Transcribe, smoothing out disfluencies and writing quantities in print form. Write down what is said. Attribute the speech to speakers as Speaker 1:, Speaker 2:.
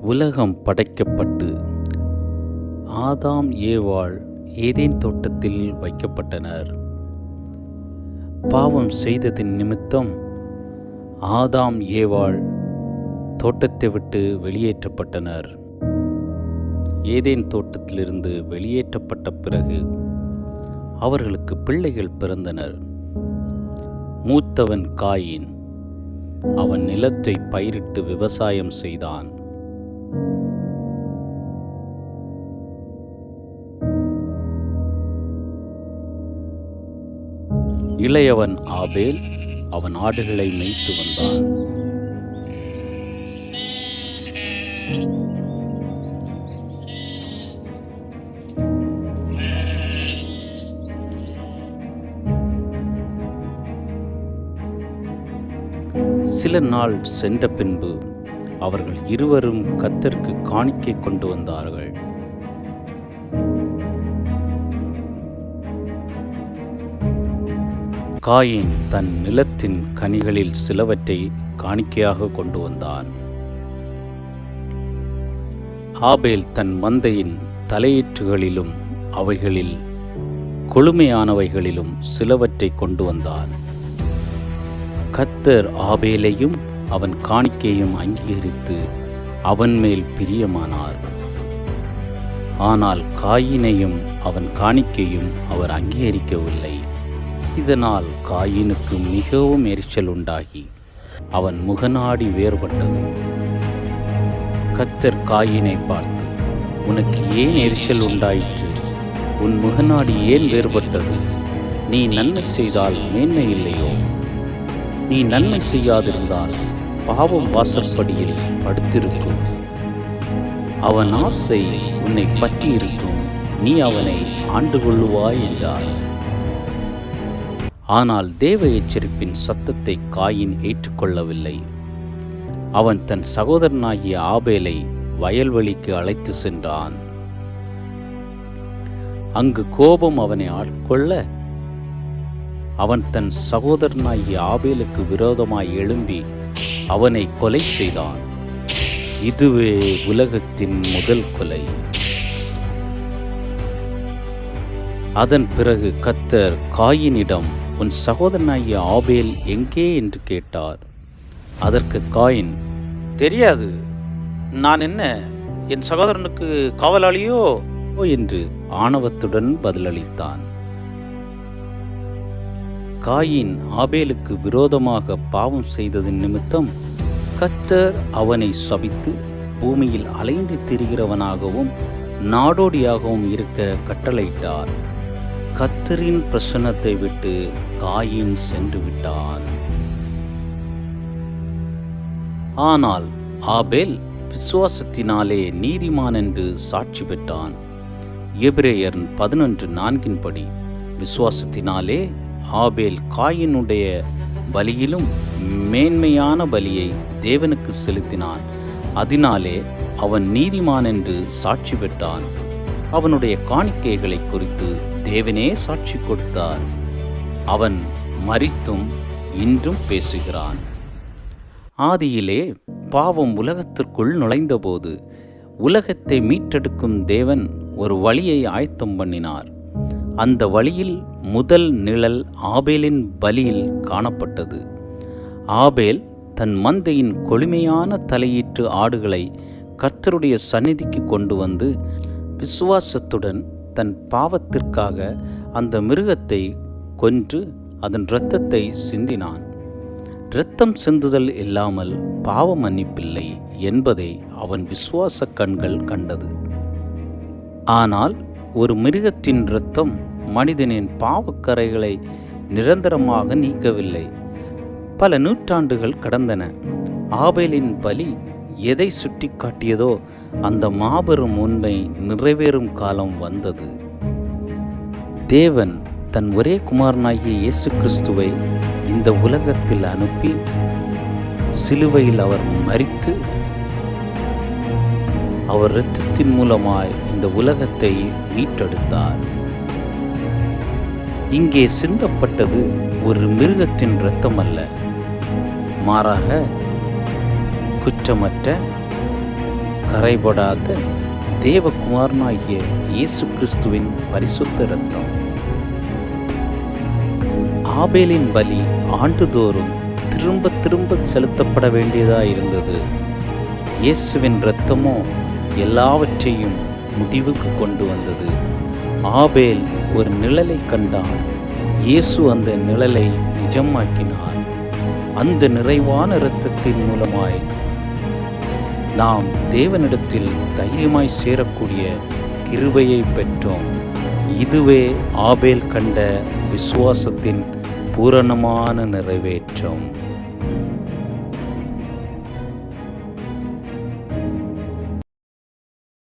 Speaker 1: உலகம் படைக்கப்பட்டு ஆதாம் ஏவாள் ஏதேன் தோட்டத்தில் வைக்கப்பட்டனர். பாவம் செய்ததின் நிமித்தம் ஆதாம் ஏவாள் தோட்டத்தை விட்டு வெளியேற்றப்பட்டனர். ஏதேன் தோட்டத்திலிருந்து வெளியேற்றப்பட்ட பிறகு அவர்களுக்கு பிள்ளைகள் பிறந்தனர். மூத்தவன் காயின். அவன் நிலத்தை பயிரிட்டு விவசாயம் செய்தான். இளையவன் ஆபேல். அவன் ஆடுகளை மேய்த்து வந்தான். சில நாள் சென்ற பின்பு அவர்கள் இருவரும் கர்த்தருக்கு காணிக்கை கொண்டு வந்தார்கள். காயின் தன் நிலத்தின் கனிகளில் சிலவற்றை காணிக்கையாக கொண்டு வந்தான். ஆபேல் தன் மந்தையின் தலையீற்றுகளிலும் அவைகளில் கொழுமையானவைகளிலும் சிலவற்றை கொண்டு வந்தான். கர்த்தர் ஆபேலையும் அவன் காணிக்கையும் அங்கீகரித்து அவன் மேல் பிரியமானார். ஆனால் காயினையும் அவன் காணிக்கையும் அவர் அங்கீகரிக்கவில்லை. இதனால் காயினுக்கு மிகவும் எரிச்சல் உண்டாகி அவன் முகநாடி வேறுபட்டது. கர்த்தர் காயினை பார்த்து, உனக்கு ஏன் எரிச்சல் உண்டாயிற்று? உன் முகநாடி ஏன் வேறுபட்டது? நீ நன்மை செய்தால் மேன்மை இல்லையோ? நீ நன்மை செய்யாதிருந்தால் பாவம் வாசற்படியில் படுத்திருக்கும். அவன் ஆசை உன்னை பற்றி இருக்கும், நீ அவனை ஆண்டு கொள்ளுவாய் என்றார். ஆனால் தேவ எச்சரிப்பின் சத்தத்தை காயின் ஏற்றுக்கொள்ளவில்லை. அவன் தன் சகோதரனாகிய ஆபேலை வயல்வெளிக்கு அழைத்து சென்றான். அங்கு கோபம் அவனை ஆட்கொள்ள அவன் தன் சகோதரனாகிய ஆபேலுக்கு விரோதமாய் எழும்பி அவனை கொலை செய்தான். இதுவே உலகத்தின் முதல் கொலை. அதன் பிறகு கர்த்தர் காயினிடம், உன் சகோதரனாகிய ஆபேல் எங்கே என்று கேட்டார். அதற்கு காயின், தெரியாது, நான் என்ன என் சகோதரனுக்கு காவலாளியோ என்று ஆணவத்துடன் பதிலளித்தான். காயின் ஆபேலுக்கு விரோதமாக பாவம் செய்ததின் நிமித்தம் கர்த்தர் அவனை சபித்து பூமியில் அலைந்து திரிகிறவனாகவும் நாடோடியாகவும் இருக்க கட்டளையிட்டார். கர்த்தரின் பிரசன்னத்தை விட்டு காயின் சென்று விட்டான். ஆனால் ஆபேல் விசுவாசத்தினாலே நீதிமான் என்று சாட்சி பெற்றான். எபிரேயர் 11:4 படி விசுவாசத்தினாலே ஆபேல் காயினுடைய பலியிலும் மேன்மையான பலியை தேவனுக்கு செலுத்தினான். அதனாலே அவன் நீதிமான் என்று சாட்சி பெற்றான். அவனுடைய காணிக்கைகளை குறித்து தேவனே சாட்சி கொடுத்தார். அவன் மரித்தும் இன்றும் பேசுகிறான். ஆதியிலே பாவம் உலகத்திற்குள் நுழைந்தபோது உலகத்தை மீட்டெடுக்கும் தேவன் ஒரு வழியை ஆயத்தம் பண்ணினார். அந்த வழியில் முதல் நிழல் ஆபேலின் பலியில் காணப்பட்டது. ஆபேல் தன் மந்தையின் கொழுமையான தலையீற்று ஆடுகளை கர்த்தருடைய சந்நிதிக்கு கொண்டு வந்து விசுவாசத்துடன் தன் பாவத்திற்காக அந்த மிருகத்தை கொன்று அதன் இரத்தத்தை சிந்தினான். இரத்தம் சிந்துதல் இல்லாமல் பாவ மன்னிப்பில்லை என்பதை அவன் விசுவாச கண்கள் கண்டது. ஆனால் ஒரு மிருகத்தின் இரத்தம் மனிதனின் பாவக்கரைகளை நிரந்தரமாக நீக்கவில்லை. பல நூற்றாண்டுகள் கடந்தன. ஆபேலின் பலி எதை சுட்டி காட்டியதோ அந்த மாபெரும் உண்மை நிறைவேறும் காலம் வந்தது. தேவன் தன் ஒரே குமாரனாகிய இயேசு கிறிஸ்துவை இந்த உலகத்தில் அனுப்பி சிலுவையில் அவர் மரித்து அவர் இரத்தத்தின் மூலமாய் இந்த உலகத்தை மீட்டெடுத்தார். இங்கே சிந்தப்பட்டது ஒரு மிருகத்தின் இரத்தம் அல்ல, மாறாக குற்றமற்ற கரைபடாத தேவகுமாரனாகிய இயேசு கிறிஸ்துவின் பரிசுத்த இரத்தம். ஆபேலின் பலி ஆண்டுதோறும் திரும்ப திரும்ப செலுத்தப்பட வேண்டியதாக இருந்தது. இயேசுவின் இரத்தமோ எல்லாவற்றையும் முடிவுக்கு கொண்டு வந்தது. ஆபேல் ஒரு நிழலை கண்டான், இயேசு அந்த நிழலை நிஜமாக்கினார். அந்த நிறைவான இரத்தத்தின் மூலமாய் நாம் தேவனிடத்தில் தைரியமாய் சேரக்கூடிய கிருபையை பெற்றோம். இதுவே ஆபேல் கண்ட விசுவாசத்தின் பூரணமான நிறைவேற்றம்.